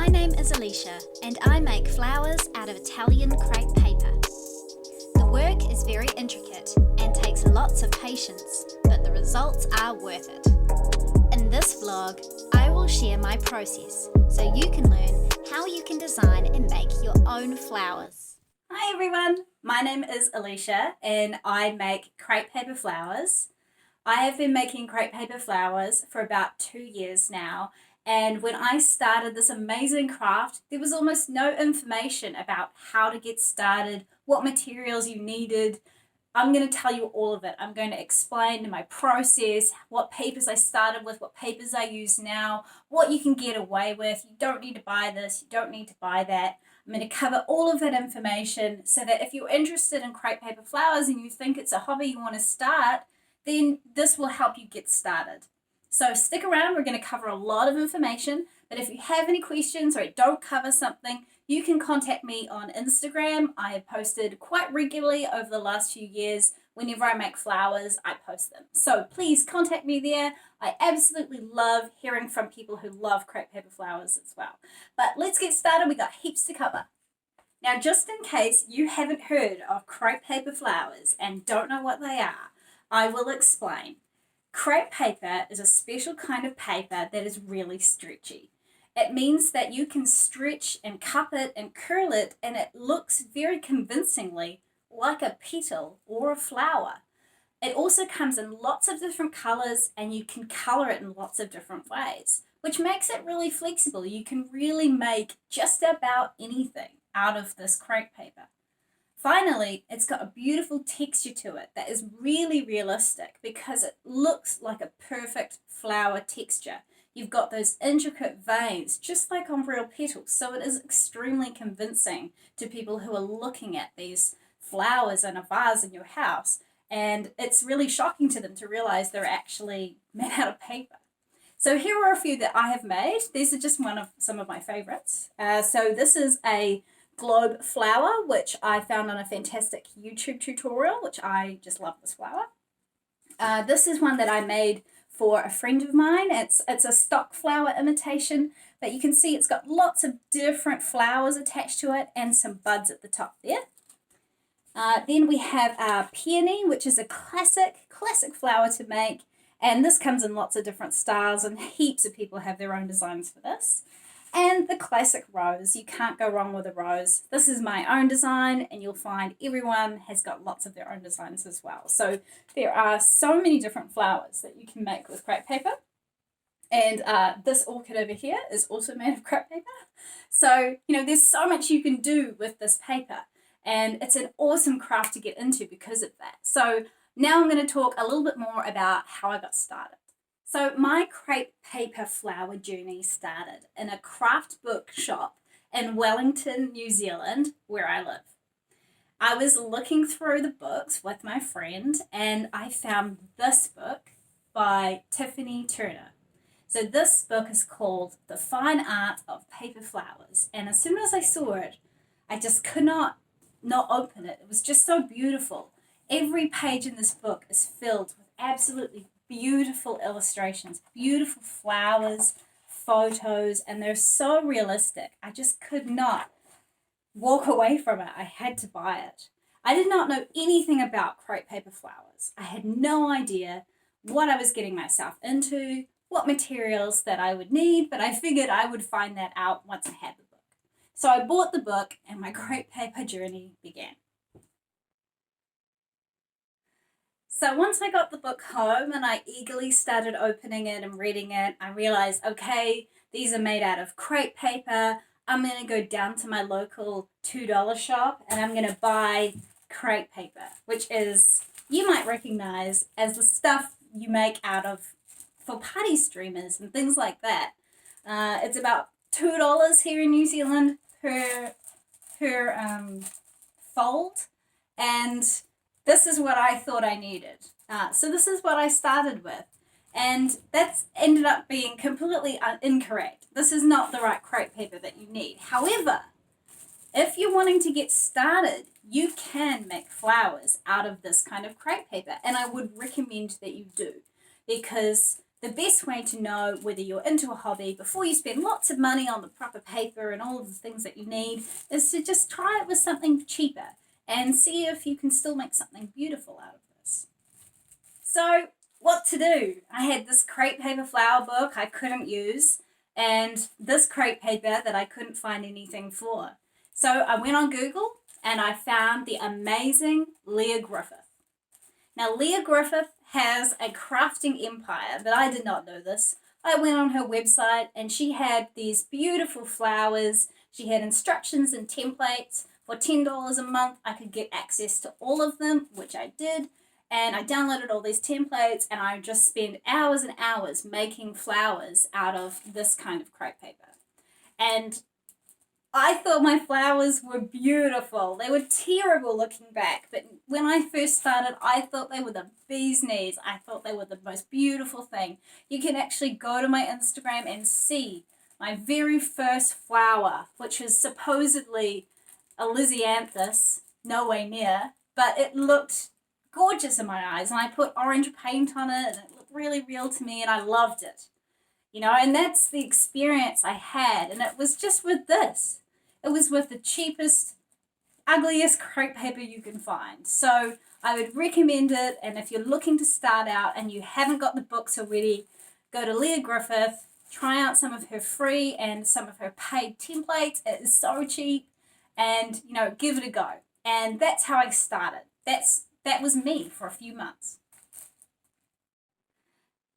My name is Alicia and I make flowers out of Italian crepe paper. The work is very intricate and takes lots of patience, but the results are worth it. In this vlog, I will share my process so you can learn how you can design and make your own flowers. Hi everyone, my name is Alicia and I make crepe paper flowers. I have been making crepe paper flowers for about 2 years now, and when I started this amazing craft, there was almost no information about how to get started, what materials you needed. I'm going to tell you all of it. I'm going to explain my process, what papers I started with, what papers I use now, what you can get away with. You don't need to buy this, you don't need to buy that. I'm going to cover all of that information so that if you're interested in crepe paper flowers and you think it's a hobby you want to start, then this will help you get started. So stick around, we're going to cover a lot of information, but if you have any questions or I don't cover something, you can contact me on Instagram. I have posted quite regularly over the last few years. Whenever I make flowers, I post them. So please contact me there. I absolutely love hearing from people who love crepe paper flowers as well. But let's get started, we got heaps to cover. Now, just in case you haven't heard of crepe paper flowers and don't know what they are, I will explain. Crepe paper is a special kind of paper that is really stretchy. It means that you can stretch and cup it and curl it, and it looks very convincingly like a petal or a flower. It also comes in lots of different colors, and you can color it in lots of different ways, which makes it really flexible. You can really make just about anything out of this crepe paper. Finally, it's got a beautiful texture to it that is really realistic because it looks like a perfect flower texture. You've got those intricate veins, just like on real petals, so it is extremely convincing to people who are looking at these flowers in a vase in your house, and it's really shocking to them to realize they're actually made out of paper. So here are a few that I have made. These are just some of my favorites. So this is a globe flower, which I found on a fantastic YouTube tutorial, which I just love this flower. This is one that I made for a friend of mine. It's a stock flower imitation, but you can see it's got lots of different flowers attached to it and some buds at the top there. Then we have our peony, which is a classic flower to make, and this comes in lots of different styles and heaps of people have their own designs for this. And the classic rose, you can't go wrong with a rose. This is my own design, and you'll find everyone has got lots of their own designs as well. So there are so many different flowers that you can make with crepe paper. And this orchid over here is also made of crepe paper. So, there's so much you can do with this paper, and it's an awesome craft to get into because of that. So now I'm going to talk a little bit more about how I got started. So my crepe paper flower journey started in a craft book shop in Wellington, New Zealand, where I live. I was looking through the books with my friend and I found this book by Tiffanie Turner. So this book is called The Fine Art of Paper Flowers, and as soon as I saw it, I just could not open it. It was just so beautiful. Every page in this book is filled with absolutely beautiful illustrations, beautiful flowers, photos, and they're so realistic. I just could not walk away from it. I had to buy it. I did not know anything about crepe paper flowers. I had no idea what I was getting myself into, what materials that I would need, but I figured I would find that out once I had the book. So I bought the book and my crepe paper journey began. So once I got the book home and I eagerly started opening it and reading it, I realized, okay, these are made out of crepe paper. I'm going to go down to my local $2 shop and I'm going to buy crepe paper, which is, you might recognize as the stuff you make out of for party streamers and things like that. It's about $2 here in New Zealand per fold, and this is what I thought I needed. So this is what I started with. And that's ended up being completely incorrect. This is not the right crepe paper that you need. However, if you're wanting to get started, you can make flowers out of this kind of crepe paper. And I would recommend that you do, because the best way to know whether you're into a hobby before you spend lots of money on the proper paper and all of the things that you need is to just try it with something cheaper and see if you can still make something beautiful out of this. So what to do? I had this crepe paper flower book I couldn't use and this crepe paper that I couldn't find anything for. So I went on Google and I found the amazing Lia Griffith. Now, Lia Griffith has a crafting empire, but I did not know this. I went on her website and she had these beautiful flowers. She had instructions and templates. For $10 a month, I could get access to all of them, which I did. And I downloaded all these templates and I just spent hours and hours making flowers out of this kind of crepe paper. And I thought my flowers were beautiful. They were terrible looking back, but when I first started, I thought they were the bee's knees. I thought they were the most beautiful thing. You can actually go to my Instagram and see my very first flower, which is supposedly a lisianthus, no way near, but it looked gorgeous in my eyes, and I put orange paint on it, and it looked really real to me, and I loved it. You know, and that's the experience I had, and it was just with this. It was with the cheapest, ugliest crepe paper you can find. So I would recommend it, and if you're looking to start out and you haven't got the books already, go to Lia Griffith, try out some of her free and some of her paid templates. It is so cheap, and, you know, give it a go. And that's how I started. That was me for a few months.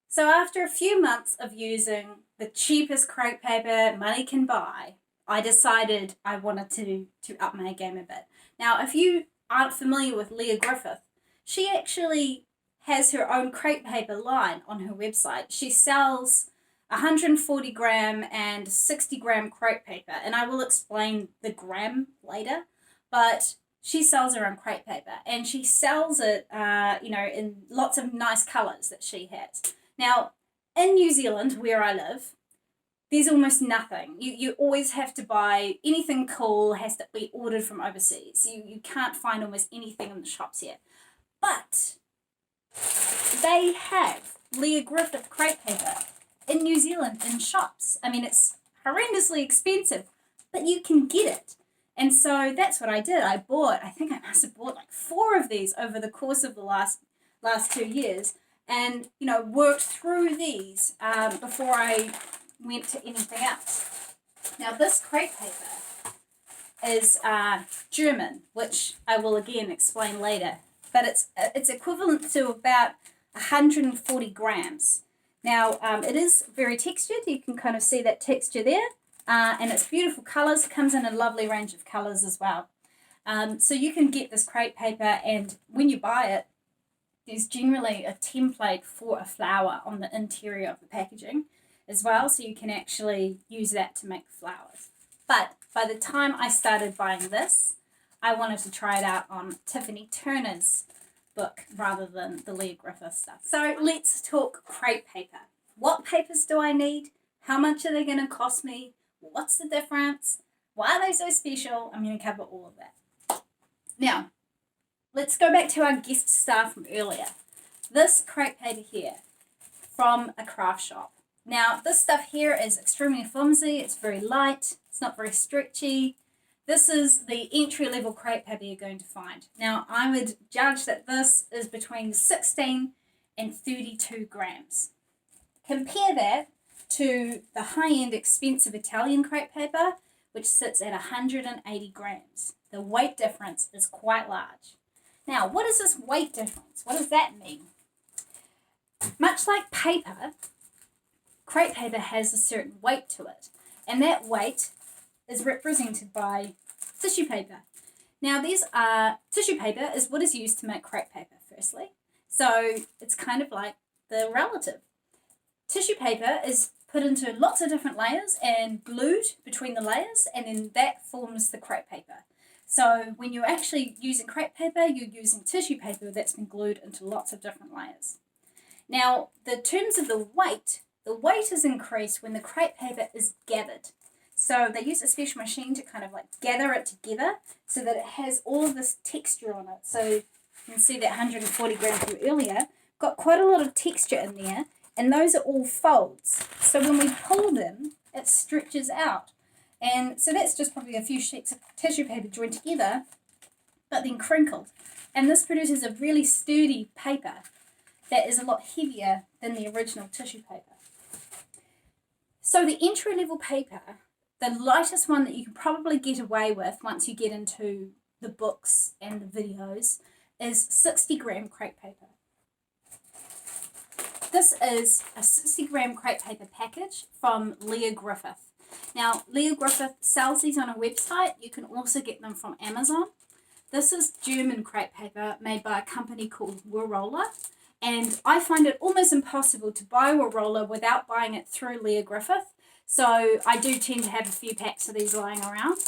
So after a few months of using the cheapest crepe paper money can buy, I decided I wanted to up my game a bit. Now, if you aren't familiar with Lia Griffith, she actually has her own crepe paper line on her website. She sells 140 gram and 60 gram crepe paper, and I will explain the gram later, but she sells her own crepe paper, and she sells it, in lots of nice colors that she has. Now, in New Zealand, where I live, there's almost nothing. You always have to buy anything cool, has to be ordered from overseas. You can't find almost anything in the shops here. But they have Lia Griffith Crepe paper in New Zealand in shops. I mean, it's horrendously expensive, but you can get it. And so that's what I did. I think I must have bought like 4 of these over the course of the last 2 years, and, you know, worked through these before I went to anything else. Now, this crepe paper is German, which I will again explain later, but it's equivalent to about 140 grams. Now, it is very textured. You can kind of see that texture there, and it's beautiful colors. It comes in a lovely range of colors as well. So you can get this crepe paper, and when you buy it, there's generally a template for a flower on the interior of the packaging as well, so you can actually use that to make flowers. But by the time I started buying this, I wanted to try it out on Tiffanie Turner's book rather than the Lia Griffith stuff. So let's talk crepe paper. What papers do I need? How much are they going to cost me? What's the difference? Why are they so special? I'm going to cover all of that. Now, let's go back to our guest star from earlier. This crepe paper here from a craft shop. Now, this stuff here is extremely flimsy. It's very light. It's not very stretchy. This is the entry-level crepe paper you're going to find. Now, I would judge that this is between 16 and 32 grams. Compare that to the high-end expensive Italian crepe paper, which sits at 180 grams. The weight difference is quite large. Now, what is this weight difference? What does that mean? Much like paper, crepe paper has a certain weight to it, and that weight is represented by tissue paper. Now, tissue paper is what is used to make crepe paper, firstly. So it's kind of like the relative. Tissue paper is put into lots of different layers and glued between the layers, and then that forms the crepe paper. So when you're actually using crepe paper, you're using tissue paper that's been glued into lots of different layers. Now, the terms of the weight is increased when the crepe paper is gathered. So they use a special machine to kind of like gather it together so that it has all of this texture on it. So you can see that 140 grams from earlier got quite a lot of texture in there, And those are all folds. So when we pull them, it stretches out. And so that's just probably a few sheets of tissue paper joined together, but then crinkled. And this produces a really sturdy paper that is a lot heavier than the original tissue paper. So the entry-level paper, the lightest one that you can probably get away with once you get into the books and the videos, is 60-gram crepe paper. This is a 60-gram crepe paper package from Lia Griffith. Now, Lia Griffith sells these on a website. You can also get them from Amazon. This is German crepe paper made by a company called Floral, and I find it almost impossible to buy Floral without buying it through Lia Griffith. So I do tend to have a few packs of these lying around.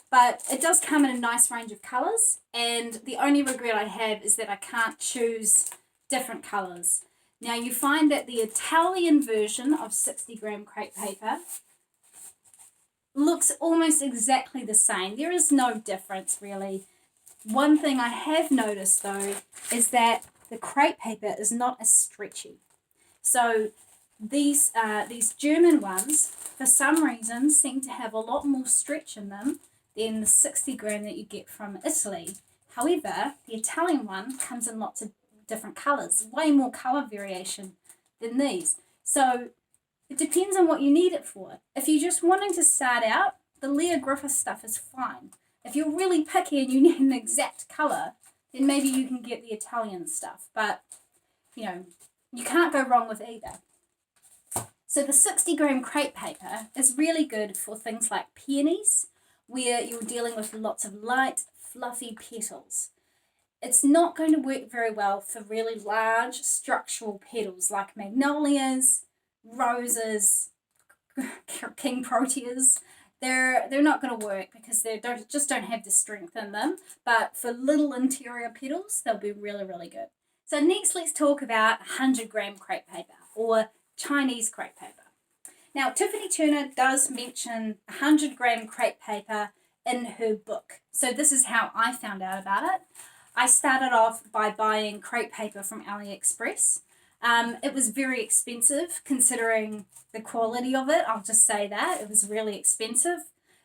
But it does come in a nice range of colours, and the only regret I have is that I can't choose different colours. Now you find that the Italian version of 60-gram crepe paper looks almost exactly the same. There is no difference really. One thing I have noticed though is that the crepe paper is not as stretchy. So these German ones, for some reason, seem to have a lot more stretch in them than the 60-gram that you get from Italy. However, the Italian one comes in lots of different colours, way more colour variation than these. So it depends on what you need it for. If you're just wanting to start out, the Lia Griffith stuff is fine. If you're really picky and you need an exact colour, then maybe you can get the Italian stuff. But, you know, you can't go wrong with either. So the 60-gram crepe paper is really good for things like peonies, where you're dealing with lots of light, fluffy petals. It's not going to work very well for really large structural petals like magnolias, roses, king proteas. They're not going to work because they just don't have the strength in them. But for little interior petals, they'll be really, really good. So next, let's talk about 100-gram crepe paper or Chinese crepe paper. Now, Tiffanie Turner does mention 100-gram crepe paper in her book. So this is how I found out about it. I started off by buying crepe paper from AliExpress. It was very expensive considering the quality of it. I'll just say that. It was really expensive.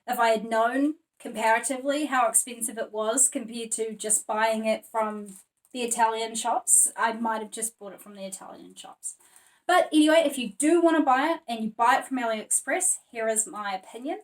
If I had known comparatively how expensive it was compared to just buying it from the Italian shops, I might have just bought it from the Italian shops. But anyway, if you do want to buy it and you buy it from AliExpress, here is my opinion.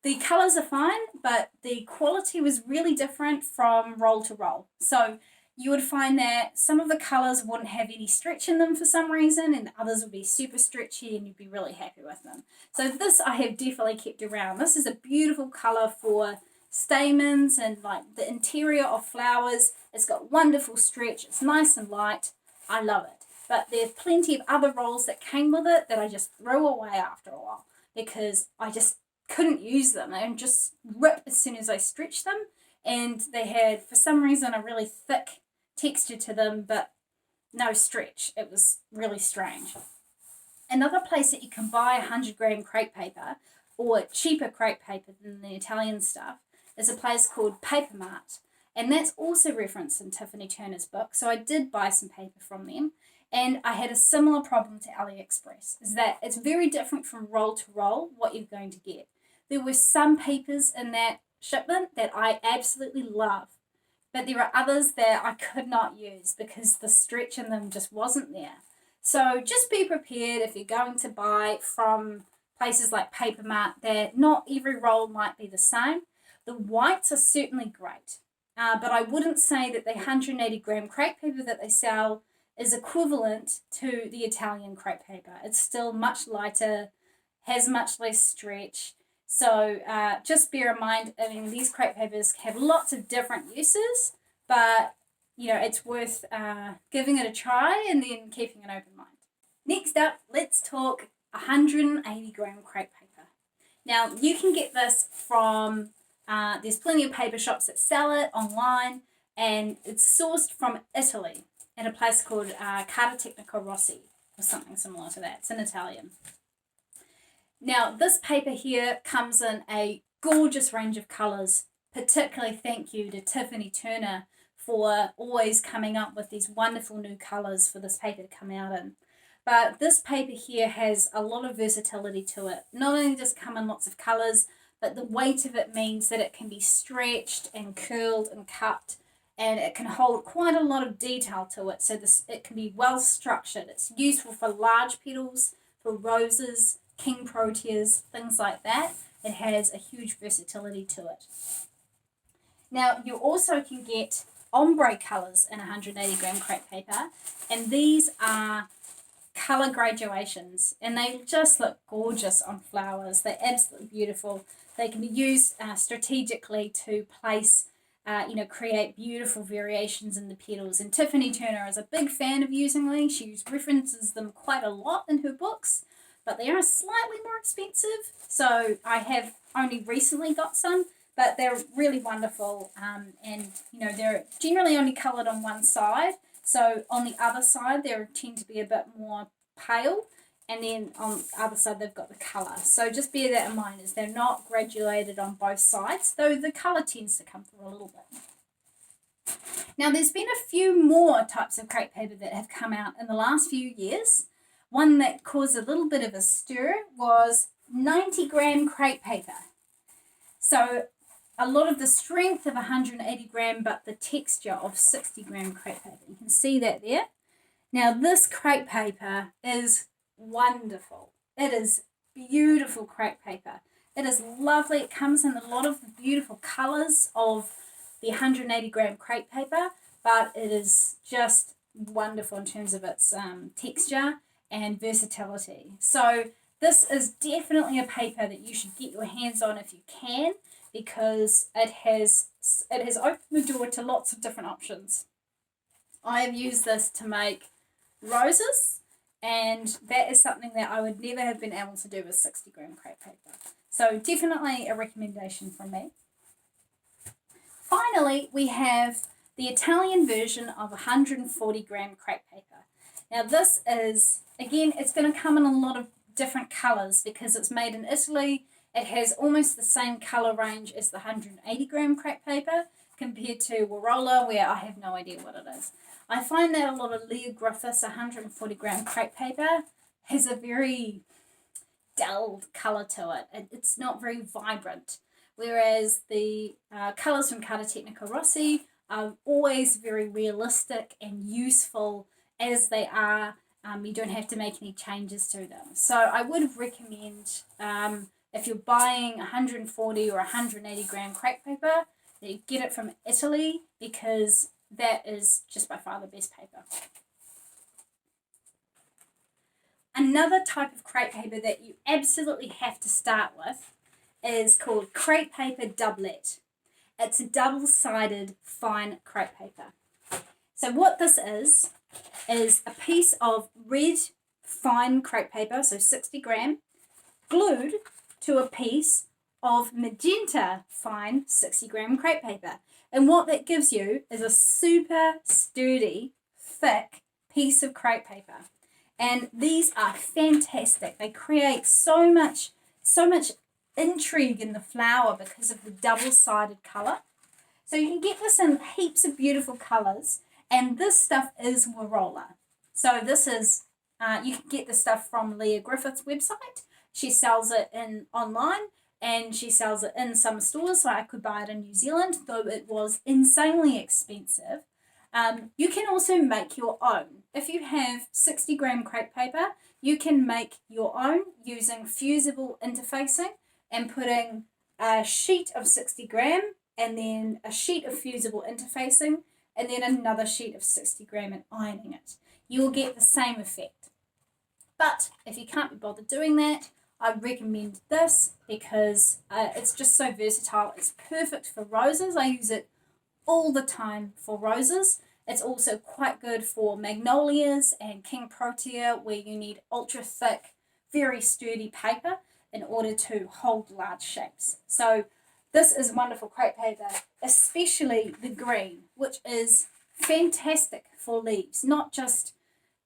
The colours are fine, but the quality was really different from roll to roll. So you would find that some of the colours wouldn't have any stretch in them for some reason, and others would be super stretchy and you'd be really happy with them. So this I have definitely kept around. This is a beautiful colour for stamens and like the interior of flowers. It's got wonderful stretch. It's nice and light. I love it. But there's plenty of other rolls that came with it that I just threw away after a while because I just couldn't use them and just rip as soon as I stretched them, and they had for some reason a really thick texture to them but no stretch. It was really strange. Another place that you can buy 100-gram crepe paper or cheaper crepe paper than the Italian stuff is a place called Mart, and that's also referenced in Tiffanie Turner's book. So I did buy some paper from them, and I had a similar problem to AliExpress, is that it's very different from roll to roll what you're going to get. There were some papers in that shipment that I absolutely love, but there are others that I could not use because the stretch in them just wasn't there. So just be prepared if you're going to buy from places like Paper Mart that not every roll might be the same. The whites are certainly great, but I wouldn't say that the 180-gram crepe paper that they sell is equivalent to the Italian crepe paper. It's still much lighter, has much less stretch. So just bear in mind, I mean, these crepe papers have lots of different uses, but, you know, it's worth giving it a try and then keeping an open mind. Next up, let's talk 180-gram crepe paper. Now, you can get this from, there's plenty of paper shops that sell it online, and it's sourced from Italy at a place called Carta Tecnica Rossi, or something similar to that. It's in Italian. Now, this paper here comes in a gorgeous range of colours. Particularly thank you to Tiffanie Turner for always coming up with these wonderful new colours for this paper to come out in. But this paper here has a lot of versatility to it. Not only does it come in lots of colours, but the weight of it means that it can be stretched and curled and cut, and it can hold quite a lot of detail to it. So it can be well structured. It's useful for large petals, for roses, king proteas, things like that. It has a huge versatility to it. Now you also can get ombre colours in 180 gram crepe paper, and these are colour graduations, and they just look gorgeous on flowers. They're absolutely beautiful. They can be used strategically to place, create beautiful variations in the petals. And Tiffanie Turner is a big fan of using these. She references them quite a lot in her books, but they are slightly more expensive. So I have only recently got some, but they're really wonderful. And they're generally only coloured on one side. So on the other side, they tend to be a bit more pale, and then on the other side, they've got the colour. So just bear that in mind, as they're not graduated on both sides, though the colour tends to come through a little bit. Now, there's been a few more types of crepe paper that have come out in the last few years. One that caused a little bit of a stir was 90 gram crepe paper. So a lot of the strength of 180 gram, but the texture of 60 gram crepe paper. You can see that there. Now, this crepe paper is wonderful. It is beautiful crepe paper. It is lovely. It comes in a lot of the beautiful colours of the 180 gram crepe paper, but it is just wonderful in terms of its texture and versatility. So this is definitely a paper that you should get your hands on if you can, because it has opened the door to lots of different options. I have used this to make roses, and that is something that I would never have been able to do with 60 gram crepe paper. So definitely a recommendation from me. Finally, we have the Italian version of 140 gram crepe paper. Now this is, again, it's going to come in a lot of different colours because it's made in Italy. It has almost the same colour range as the 180 gram crepe paper compared to Floral, where I have no idea what it is. I find that a lot of Lia Griffith's 140 gram crepe paper has a very dulled colour to it. It's not very vibrant, whereas the colours from Carta Tecnica Rossi are always very realistic and useful as they are. You don't have to make any changes to them. So I would recommend, if you're buying 140 or 180 gram crepe paper, that you get it from Italy, because that is just by far the best paper. Another type of crepe paper that you absolutely have to start with is called Crepe Paper Doublet. It's a double-sided fine crepe paper. So what this is a piece of red fine crepe paper, so 60 gram, glued to a piece of magenta fine 60 gram crepe paper. And what that gives you is a super sturdy, thick piece of crepe paper. And these are fantastic. They create so much intrigue in the flower because of the double-sided colour. So you can get this in heaps of beautiful colours, and this stuff is Floral. So this is, you can get this stuff from Lia Griffith's website. She sells it online, and she sells it in some stores, so I could buy it in New Zealand, though it was insanely expensive. You can also make your own. If you have 60 gram crepe paper, you can make your own using fusible interfacing and putting a sheet of 60 gram and then a sheet of fusible interfacing and then another sheet of 60 gram and ironing it. You will get the same effect. But if you can't be bothered doing that, I recommend this because it's just so versatile. It's perfect for roses. I use it all the time for roses. It's also quite good for magnolias and king protea, where you need ultra thick, very sturdy paper in order to hold large shapes. So this is wonderful crepe paper, especially the green, which is fantastic for leaves, not just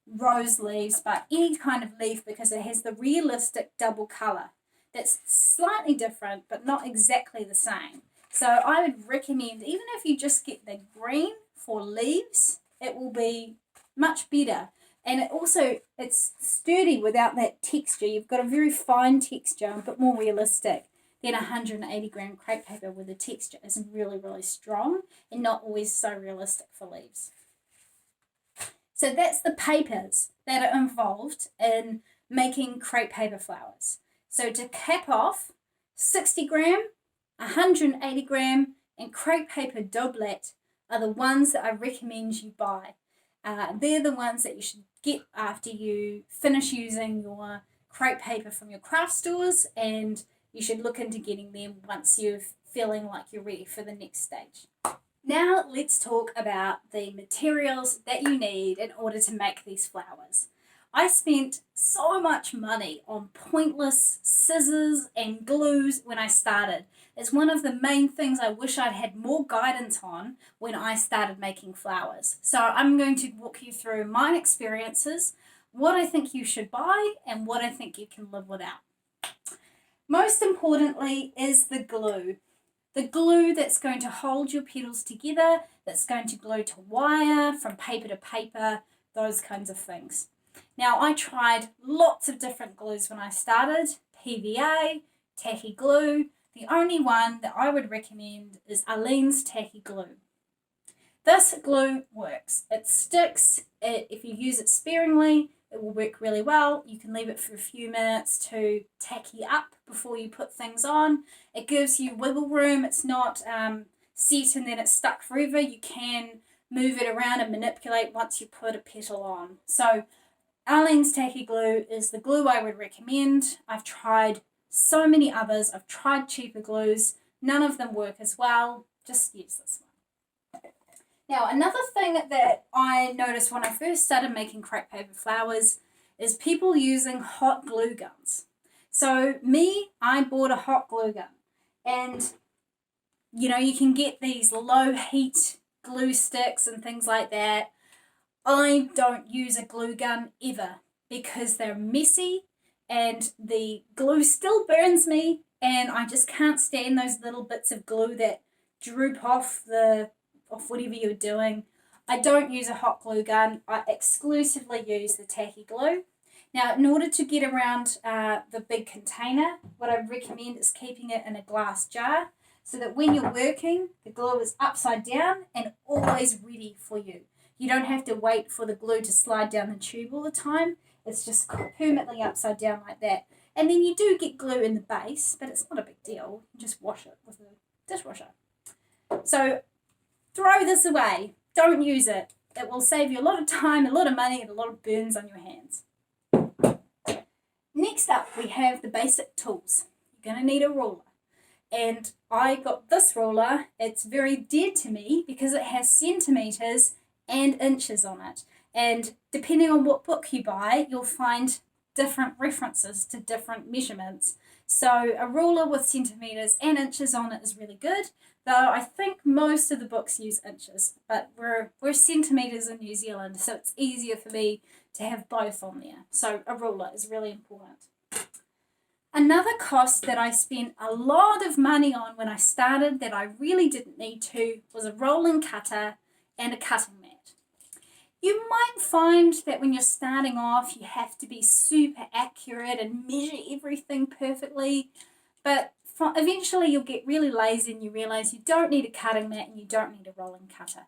rose leaves, but any kind of leaf, because it has the realistic double colour that's slightly different but not exactly the same. So I would recommend, even if you just get the green for leaves, it will be much better. And it's sturdy without that texture. You've got a very fine texture, a bit more realistic than 180 gram crepe paper where the texture is really, really strong and not always so realistic for leaves. So that's the papers that are involved in making crepe paper flowers. So to cap off, 60 gram, 180 gram, and crepe paper doublet are the ones that I recommend you buy. They're the ones that you should get after you finish using your crepe paper from your craft stores, and you should look into getting them once you're feeling like you're ready for the next stage. Now let's talk about the materials that you need in order to make these flowers. I spent so much money on pointless scissors and glues when I started. It's one of the main things I wish I'd had more guidance on when I started making flowers. So I'm going to walk you through my experiences, what I think you should buy, and what I think you can live without. Most importantly is the glue. The glue that's going to hold your petals together, that's going to glue to wire, from paper to paper, those kinds of things. Now, I tried lots of different glues when I started, PVA, Tacky glue. The only one that I would recommend is Aleene's Tacky glue. This glue works. It sticks. If you use it sparingly, it will work really well. You can leave it for a few minutes to tacky up before you put things on. It gives you wiggle room. It's not set and then it's stuck forever. You can move it around and manipulate once you put a petal on. So Aleene's Tacky glue is the glue I would recommend. I've tried so many others. I've tried cheaper glues. None of them work as well. Just use this one. Now, another thing that I noticed when I first started making crepe paper flowers is people using hot glue guns. So I bought a hot glue gun, and you can get these low heat glue sticks and things like that. I don't use a glue gun ever because they're messy and the glue still burns me, and I just can't stand those little bits of glue that droop off whatever you're doing. I don't use a hot glue gun. I exclusively use the Tacky glue. Now, in order to get around the big container, what I recommend is keeping it in a glass jar so that when you're working, the glue is upside down and always ready for you. You don't have to wait for the glue to slide down the tube all the time. It's just permanently upside down like that. And then you do get glue in the base, but it's not a big deal. You just wash it with a dishwasher. So throw this away. Don't use it. It will save you a lot of time, a lot of money, and a lot of burns on your hands. Next up, we have the basic tools. You're going to need a ruler. And I got this ruler. It's very dear to me because it has centimetres and inches on it. And depending on what book you buy, you'll find different references to different measurements. So a ruler with centimetres and inches on it is really good, though I think most of the books use inches, but we're centimetres in New Zealand, so it's easier for me to have both on there. So a ruler is really important. Another cost that I spent a lot of money on when I started that I really didn't need to was a rolling cutter and a cutting mat. You might find that when you're starting off, you have to be super accurate and measure everything perfectly, but eventually you'll get really lazy and you realise you don't need a cutting mat and you don't need a rolling cutter.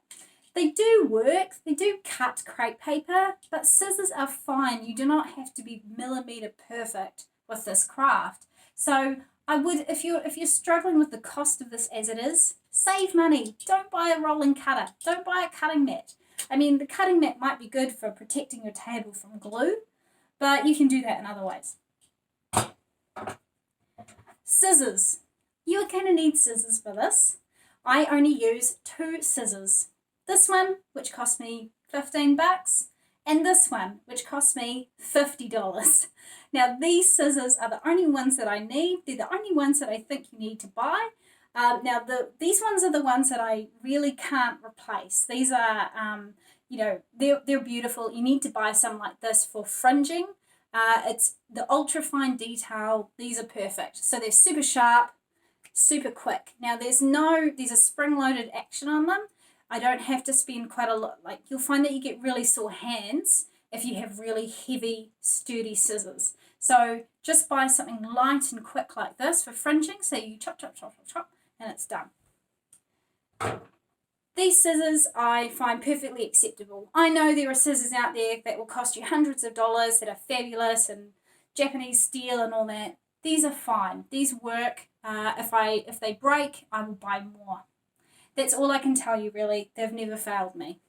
They do work, they do cut crepe paper, but scissors are fine. You do not have to be millimetre perfect with this craft. So I would, if you're struggling with the cost of this as it is, save money. Don't buy a rolling cutter. Don't buy a cutting mat. I mean, the cutting mat might be good for protecting your table from glue, but you can do that in other ways. Scissors. You are going to need scissors for this. I only use 2 scissors. This one, which cost me $15, and this one, which cost me $50. Now, these scissors are the only ones that I need. They're the only ones that I think you need to buy. These ones are the ones that I really can't replace. These are, they're beautiful. You need to buy some like this for fringing. It's the ultra fine detail. These are perfect. So they're super sharp, super quick. Now there's a spring-loaded action on them. I don't have to spend quite a lot. Like, you'll find that you get really sore hands if you have really heavy, sturdy scissors. So just buy something light and quick like this for fringing. So you chop, chop, chop, chop, chop, and it's done. These scissors I find perfectly acceptable. I know there are scissors out there that will cost you hundreds of dollars that are fabulous and Japanese steel and all that. These are fine. These work. If they break, I will buy more. That's all I can tell you, really. They've never failed me.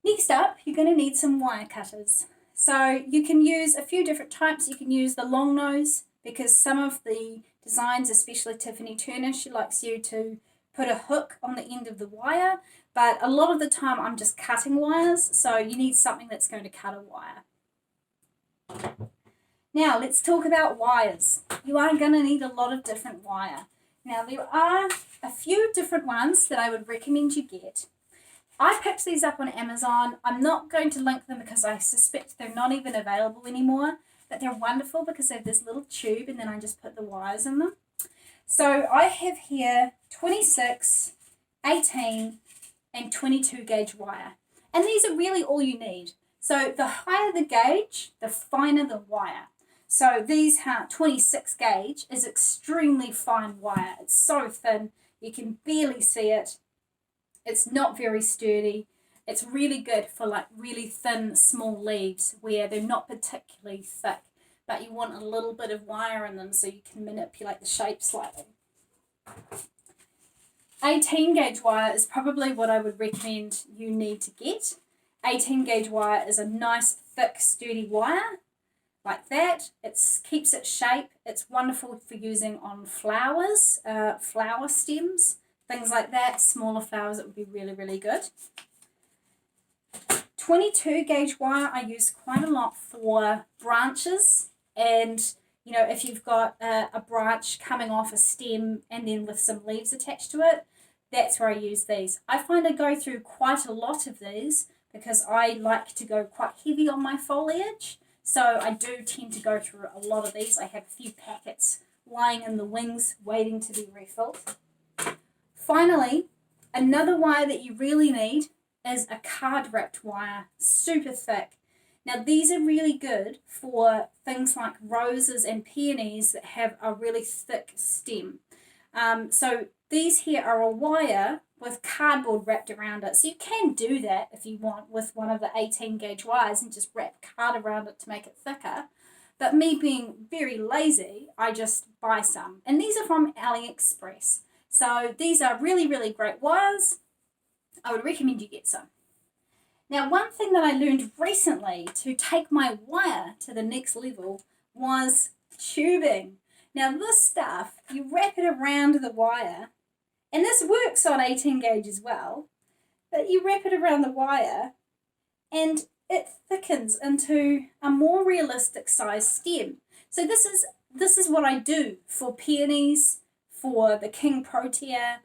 Next up, you're going to need some wire cutters. So you can use a few different types. You can use the long nose because some of the designs, especially Tiffanie Turner, she likes you to put a hook on the end of the wire. But a lot of the time I'm just cutting wires, so you need something that's going to cut a wire. Now let's talk about wires. You are going to need a lot of different wire. Now there are a few different ones that I would recommend you get. I picked these up on Amazon. I'm not going to link them because I suspect they're not even available anymore, but they're wonderful because they have this little tube and then I just put the wires in them. So I have here 26, 18 and 22 gauge wire. And these are really all you need. So the higher the gauge, the finer the wire. So these 26 gauge is extremely fine wire. It's so thin, you can barely see it. It's not very sturdy. It's really good for like really thin, small leaves where they're not particularly thick, but you want a little bit of wire in them so you can manipulate the shape slightly. 18 gauge wire is probably what I would recommend you need to get. 18 gauge wire is a nice, thick, sturdy wire. Like that, it keeps its shape. It's wonderful for using on flowers, flower stems, things like that. Smaller flowers, it would be really, really good. 22 gauge wire I use quite a lot for branches, and you know, if you've got a branch coming off a stem and then with some leaves attached to it, that's where I use these. I find I go through quite a lot of these because I like to go quite heavy on my foliage. So I do tend to go through a lot of these. I have a few packets lying in the wings waiting to be refilled. Finally, another wire that you really need is a card wrapped wire, super thick. Now these are really good for things like roses and peonies that have a really thick stem. So these here are a wire with cardboard wrapped around it. So you can do that if you want with one of the 18 gauge wires and just wrap card around it to make it thicker. But me being very lazy, I just buy some. And these are from AliExpress. So these are really, really great wires. I would recommend you get some. Now, one thing that I learned recently to take my wire to the next level was tubing. Now this stuff, you wrap it around the wire, and this works on 18 gauge as well, but you wrap it around the wire and it thickens into a more realistic size stem. So this is what I do for peonies, for the King Protea.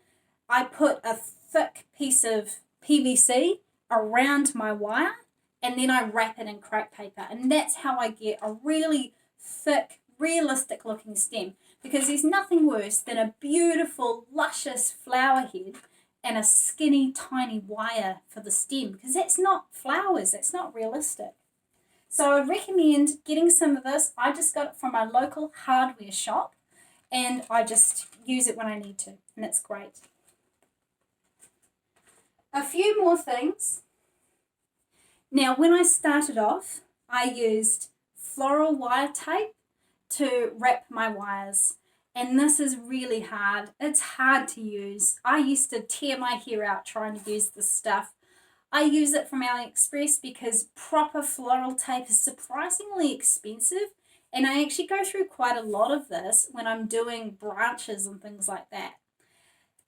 I put a thick piece of PVC around my wire and then I wrap it in crepe paper, and that's how I get a really thick, realistic looking stem, because there's nothing worse than a beautiful, luscious flower head and a skinny, tiny wire for the stem, because that's not flowers, that's not realistic. So I would recommend getting some of this. I just got it from my local hardware shop and I just use it when I need to, and it's great. A few more things. Now, when I started off, I used floral wire tape to wrap my wires, and this is really hard. It's hard to use. I used to tear my hair out trying to use this stuff. I use it from AliExpress because proper floral tape is surprisingly expensive, and I actually go through quite a lot of this when I'm doing branches and things like that.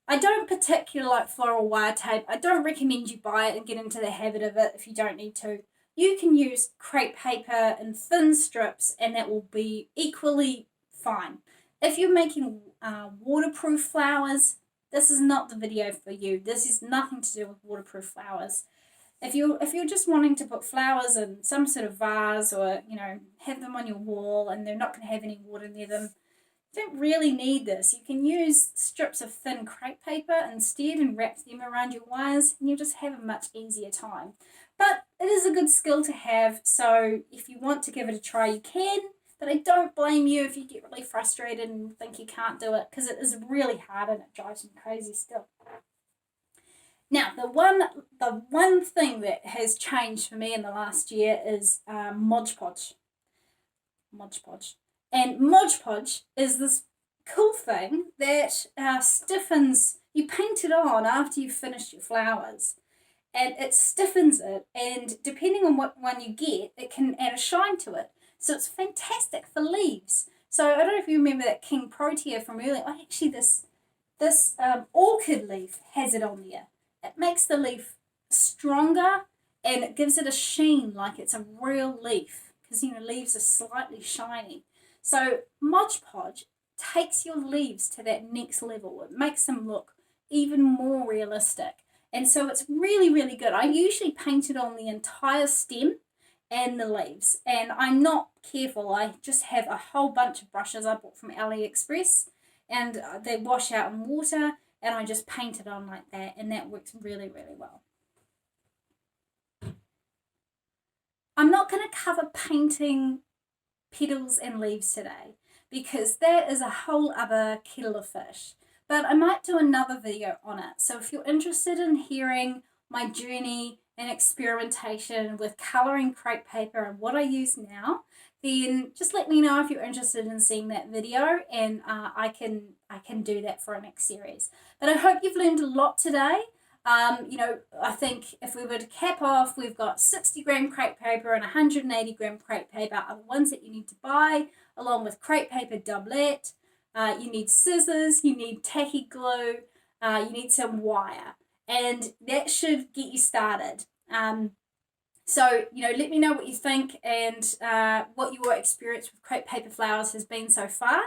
I don't particularly like floral wire tape. I don't recommend you buy it and get into the habit of it if you don't need to. You can use crepe paper in thin strips and that will be equally fine. If you're making waterproof flowers, this is not the video for you. This is nothing to do with waterproof flowers. If you're just wanting to put flowers in some sort of vase, or have them on your wall and they're not going to have any water near them, you don't really need this. You can use strips of thin crepe paper instead and wrap them around your wires, and you'll just have a much easier time. But it is a good skill to have, so if you want to give it a try, you can. But I don't blame you if you get really frustrated and think you can't do it, because it is really hard and it drives me crazy still. Now, the one thing that has changed for me in the last year is Mod Podge. Mod Podge. And Mod Podge is this cool thing that stiffens, you paint it on after you've finished your flowers, and it stiffens it, and depending on what one you get, it can add a shine to it. So it's fantastic for leaves. So I don't know if you remember that King Protea from earlier. Oh, actually, this orchid leaf has it on there. It makes the leaf stronger, and it gives it a sheen like it's a real leaf, because leaves are slightly shiny. So Mod Podge takes your leaves to that next level. It makes them look even more realistic. And so it's really, really good. I usually paint it on the entire stem and the leaves. And I'm not careful. I just have a whole bunch of brushes I bought from AliExpress, and they wash out in water, and I just paint it on like that, and that works really, really well. I'm not going to cover painting petals and leaves today, because that is a whole other kettle of fish. But I might do another video on it. So if you're interested in hearing my journey and experimentation with colouring crepe paper and what I use now, then just let me know if you're interested in seeing that video, and I can do that for our next series. But I hope you've learned a lot today. I think if we were to cap off, we've got 60 gram crepe paper and 180 gram crepe paper are the ones that you need to buy, along with crepe paper doublet. You need scissors, you need tacky glue, you need some wire, and that should get you started. So, let me know what you think, and what your experience with crepe paper flowers has been so far.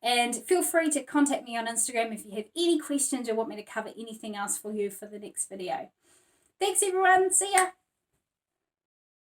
And feel free to contact me on Instagram if you have any questions or want me to cover anything else for you for the next video. Thanks everyone, see ya!